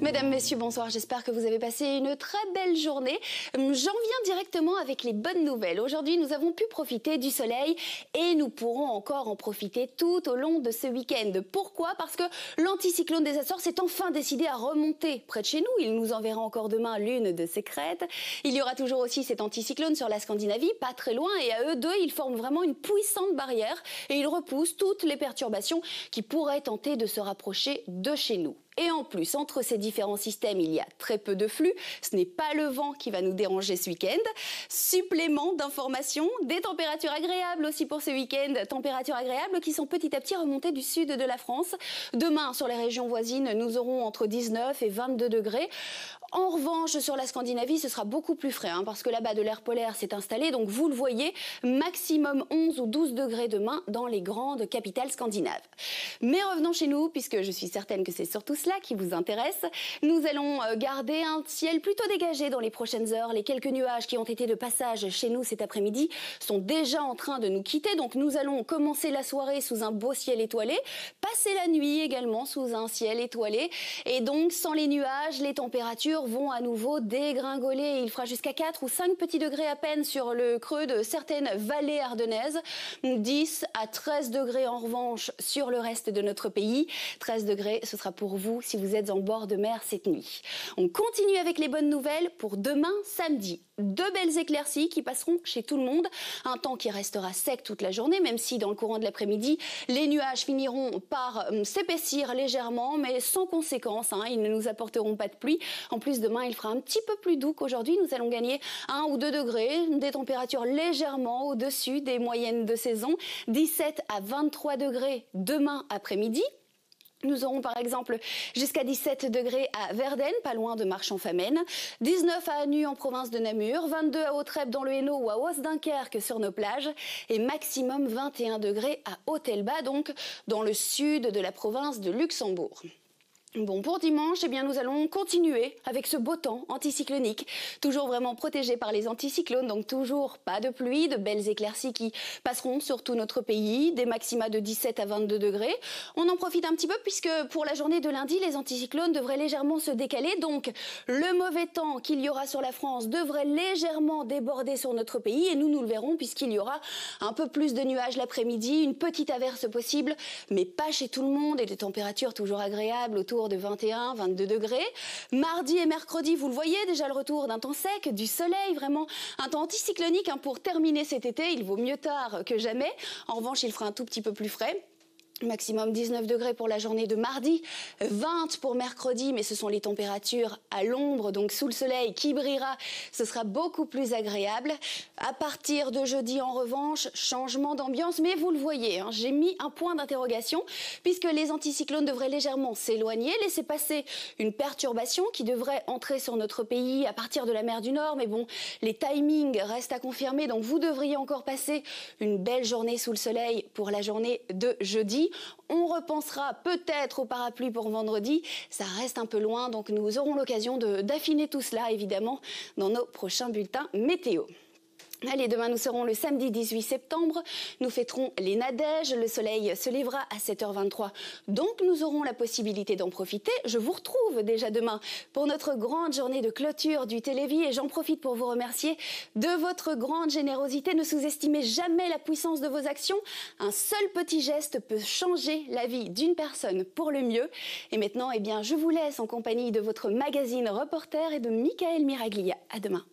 Mesdames, Messieurs, bonsoir. J'espère que vous avez passé une très belle journée. J'en viens directement avec les bonnes nouvelles. Aujourd'hui, nous avons pu profiter du soleil et nous pourrons encore en profiter tout au long de ce week-end. Pourquoi? Parce que l'anticyclone des Açores s'est enfin décidé à remonter près de chez nous. Il nous enverra encore demain l'une de ses crêtes. Il y aura toujours aussi cet anticyclone sur la Scandinavie, pas très loin. Et à eux deux, ils forment vraiment une puissante barrière et ils repoussent toutes les perturbations qui pourraient tenter de se rapprocher de chez nous. Et en plus, entre ces différents systèmes, il y a très peu de flux. Ce n'est pas le vent qui va nous déranger ce week-end. Supplément d'informations, des températures agréables aussi pour ce week-end. Températures agréables qui sont petit à petit remontées du sud de la France. Demain, sur les régions voisines, nous aurons entre 19 et 22 degrés. En revanche, sur la Scandinavie, ce sera beaucoup plus frais, parce que là-bas, de l'air polaire s'est installé. Donc, vous le voyez, maximum 11 ou 12 degrés demain dans les grandes capitales scandinaves. Mais revenons chez nous, puisque je suis certaine que c'est surtout cela qui vous intéresse. Nous allons garder un ciel plutôt dégagé dans les prochaines heures. Les quelques nuages qui ont été de passage chez nous cet après-midi sont déjà en train de nous quitter. Donc, nous allons commencer la soirée sous un beau ciel étoilé, passer la nuit également sous un ciel étoilé. Et donc, sans les nuages, les températures vont à nouveau dégringoler. Il fera jusqu'à 4 ou 5 petits degrés à peine sur le creux de certaines vallées ardennaises. 10 à 13 degrés en revanche sur le reste de notre pays. 13 degrés, ce sera pour vous si vous êtes en bord de mer cette nuit. On continue avec les bonnes nouvelles pour demain samedi. Deux belles éclaircies qui passeront chez tout le monde. Un temps qui restera sec toute la journée, même si dans le courant de l'après-midi, les nuages finiront par s'épaissir légèrement, mais sans conséquence. Ils ne nous apporteront pas de pluie. En plus, demain, il fera un petit peu plus doux qu'aujourd'hui. Nous allons gagner 1 ou 2 degrés, des températures légèrement au-dessus des moyennes de saison. 17 à 23 degrés demain après-midi. Nous aurons par exemple jusqu'à 17 degrés à Verden, pas loin de Marchand-Famenne, 19 à Anu en province de Namur, 22 à Autrep dans le Hainaut ou à Os-Dunkerque sur nos plages et maximum 21 degrés à Hôtel-Bas, donc dans le sud de la province de Luxembourg. Bon, pour dimanche, nous allons continuer avec ce beau temps anticyclonique, toujours vraiment protégé par les anticyclones, donc toujours pas de pluie, de belles éclaircies qui passeront sur tout notre pays, des maxima de 17 à 22 degrés. On en profite un petit peu puisque pour la journée de lundi, les anticyclones devraient légèrement se décaler, donc le mauvais temps qu'il y aura sur la France devrait légèrement déborder sur notre pays et nous le verrons puisqu'il y aura un peu plus de nuages l'après-midi, une petite averse possible, mais pas chez tout le monde et des températures toujours agréables autour de 21, 22 degrés. Mardi et mercredi, vous le voyez, déjà le retour d'un temps sec, du soleil, vraiment un temps anticyclonique pour terminer cet été. Il vaut mieux tard que jamais. En revanche, il fera un tout petit peu plus frais. Maximum 19 degrés pour la journée de mardi, 20 pour mercredi, mais ce sont les températures à l'ombre, donc sous le soleil qui brillera, ce sera beaucoup plus agréable. À partir de jeudi, en revanche, changement d'ambiance, mais vous le voyez, j'ai mis un point d'interrogation, puisque les anticyclones devraient légèrement s'éloigner, laisser passer une perturbation qui devrait entrer sur notre pays à partir de la mer du Nord, mais bon, les timings restent à confirmer, donc vous devriez encore passer une belle journée sous le soleil pour la journée de jeudi. On repensera peut-être au parapluie pour vendredi, ça reste un peu loin, donc nous aurons l'occasion d'affiner tout cela évidemment dans nos prochains bulletins météo. Allez, demain nous serons le samedi 18 septembre, nous fêterons les Nadèges, le soleil se lèvera à 7h23, donc nous aurons la possibilité d'en profiter. Je vous retrouve déjà demain pour notre grande journée de clôture du Télévis et j'en profite pour vous remercier de votre grande générosité. Ne sous-estimez jamais la puissance de vos actions, un seul petit geste peut changer la vie d'une personne pour le mieux. Et maintenant, je vous laisse en compagnie de votre magazine Reporter et de Michael Miraglia. À demain.